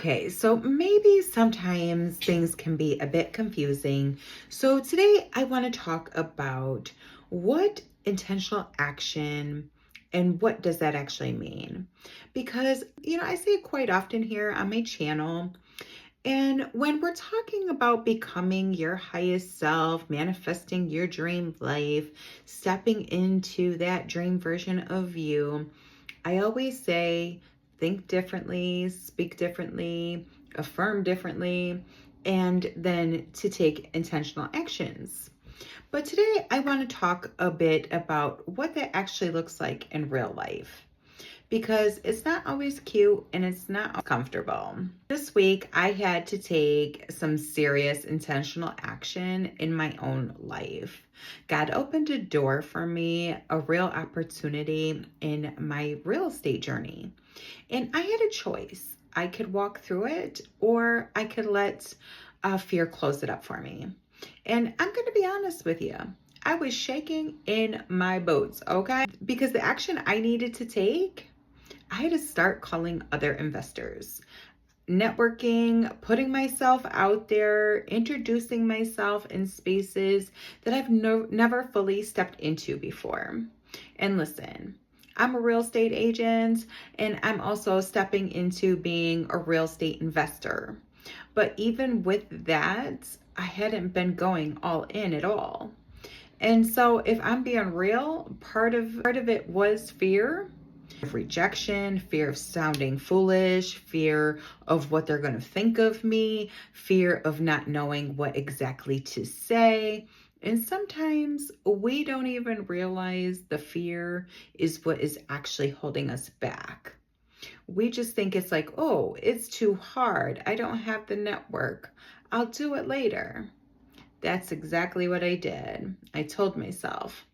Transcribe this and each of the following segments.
Okay, so maybe sometimes things can be a bit confusing. So today I want to talk about what intentional action and what does that actually mean? Because, I say it quite often here on my channel. And when we're talking about becoming your highest self, manifesting your dream life, stepping into that dream version of you, I always say think differently, speak differently, affirm differently, and then to take intentional actions. But today I want to talk a bit about what that actually looks like in real life because it's not always cute and it's not always comfortable. This week, I had to take some serious intentional action in my own life. God opened a door for me, a real opportunity in my real estate journey. And I had a choice. I could walk through it or I could let fear close it up for me. And I'm going to be honest with you. I was shaking in my boots, okay? Because the action I needed to take, I had to start calling other investors, networking, putting myself out there, introducing myself in spaces that I've never fully stepped into before. And listen, I'm a real estate agent and I'm also stepping into being a real estate investor. But even with that, I hadn't been going all in at all. And so if I'm being real, part of it was fear of rejection, fear of sounding foolish, fear of what they're going to think of me, fear of not knowing what exactly to say. And sometimes we don't even realize the fear is what is actually holding us back. We just think it's like, oh, it's too hard. I don't have the network. I'll do it later. That's exactly what I did. I told myself,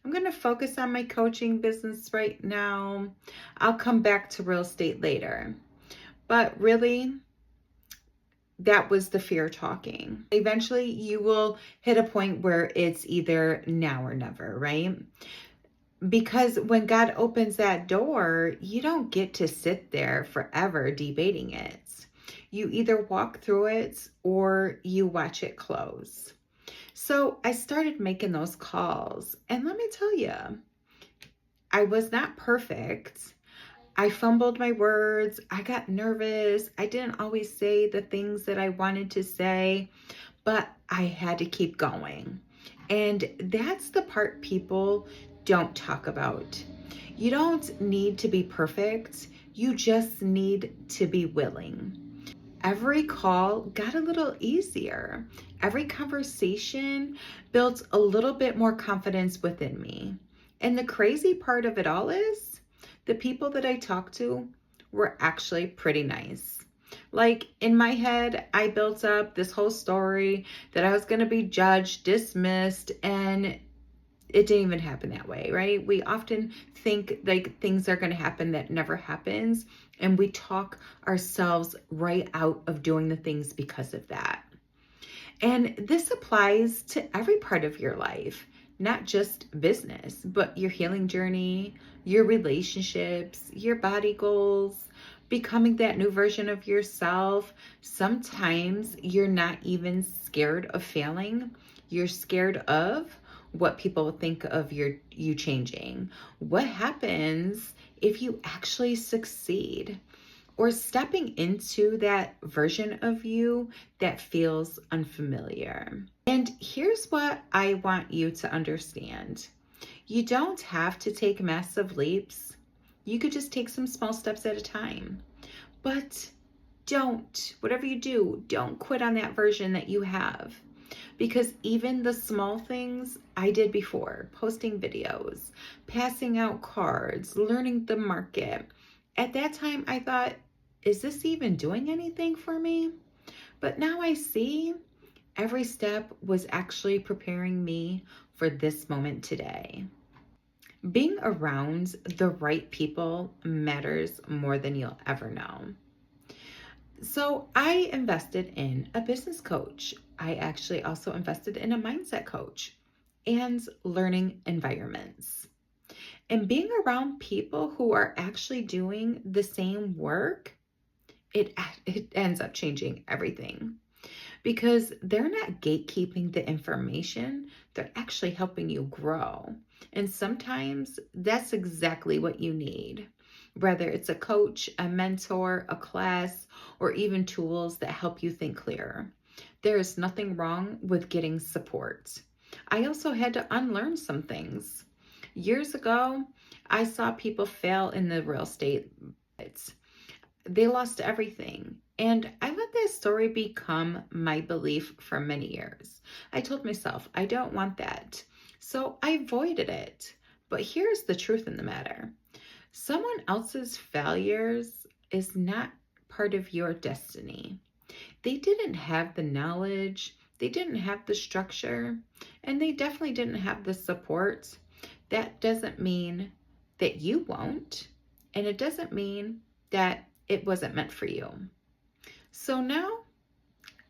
I'm going to focus on my coaching business right now. I'll come back to real estate later. But really, that was the fear talking. Eventually, you will hit a point where it's either now or never, right? Because when God opens that door, you don't get to sit there forever debating it. You either walk through it or you watch it close. So I started making those calls. And let me tell you, I was not perfect. I fumbled my words. I got nervous. I didn't always say the things that I wanted to say, but I had to keep going. And that's the part people don't talk about. You don't need to be perfect. You just need to be willing. Every call got a little easier. Every conversation built a little bit more confidence within me. And the crazy part of it all is the people that I talked to were actually pretty nice. Like in my head, I built up this whole story that I was going to be judged, dismissed, and it didn't even happen that way, right? We often think like things are going to happen that never happens, and we talk ourselves right out of doing the things because of that. And this applies to every part of your life, not just business, but your healing journey, your relationships, your body goals, becoming that new version of yourself. Sometimes you're not even scared of failing. You're scared of what people think of you changing. What happens if you actually succeed? Or stepping into that version of you that feels unfamiliar. And here's what I want you to understand. You don't have to take massive leaps. You could just take some small steps at a time. But whatever you do, don't quit on that version that you have. Because even the small things I did before, posting videos, passing out cards, learning the market, at that time I thought, is this even doing anything for me? But now I see every step was actually preparing me for this moment today. Being around the right people matters more than you'll ever know. So I invested in a business coach. I actually also invested in a mindset coach and learning environments. And being around people who are actually doing the same work it ends up changing everything because they're not gatekeeping the information, they're actually helping you grow. And sometimes that's exactly what you need. Whether it's a coach, a mentor, a class, or even tools that help you think clearer. There is nothing wrong with getting support. I also had to unlearn some things. Years ago, I saw people fail in the real estate. They lost everything. And I let that story become my belief for many years. I told myself, I don't want that. So I avoided it. But here's the truth in the matter. Someone else's failures is not part of your destiny. They didn't have the knowledge, they didn't have the structure, and they definitely didn't have the support. That doesn't mean that you won't, and it doesn't mean that it wasn't meant for you. So now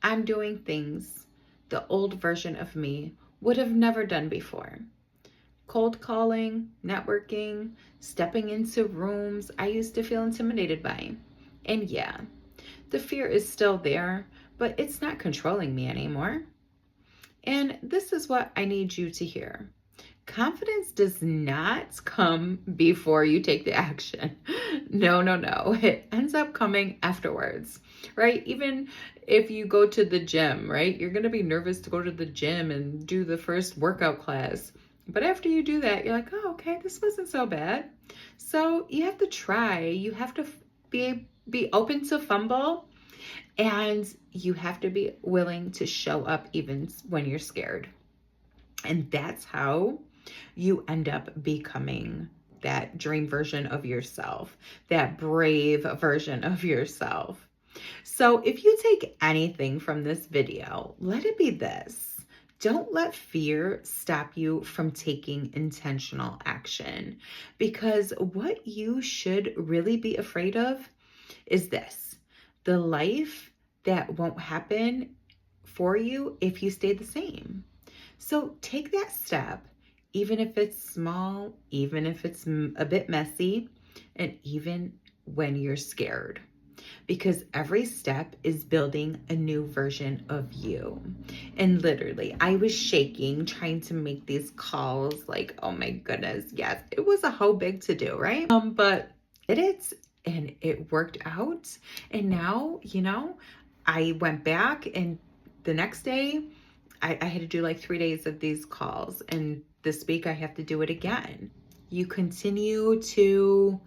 I'm doing things the old version of me would have never done before. Cold calling, networking, stepping into rooms I used to feel intimidated by. And yeah, the fear is still there, but it's not controlling me anymore. And this is what I need you to hear. Confidence does not come before you take the action. No, no, no. It ends up coming afterwards, right? Even if you go to the gym, right? You're going to be nervous to go to the gym and do the first workout class. But after you do that, you're like, oh, okay, this wasn't so bad. So you have to try. You have to be open to fumble, and you have to be willing to show up even when you're scared. And that's how you end up becoming that dream version of yourself, that brave version of yourself. So if you take anything from this video, let it be this. Don't let fear stop you from taking intentional action, because what you should really be afraid of is this: the life that won't happen for you if you stay the same. So take that step, even if it's small, even if it's a bit messy, and even when you're scared. Because every step is building a new version of you. And literally, I was shaking trying to make these calls. Like, oh my goodness, yes, it was a whole big to do, right? But it is, and it worked out. And now, I went back, and the next day, I had to do like 3 days of these calls, and this week I have to do it again. You continue to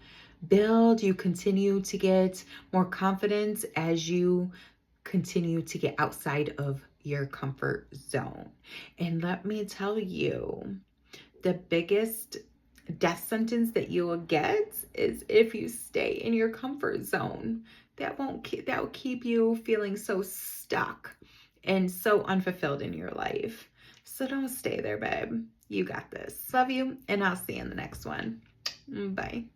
build, you continue to get more confidence as you continue to get outside of your comfort zone. And let me tell you, the biggest death sentence that you will get is if you stay in your comfort zone. That will keep you feeling so stuck and so unfulfilled in your life. So don't stay there, babe. You got this. Love you, and I'll see you in the next one. Bye.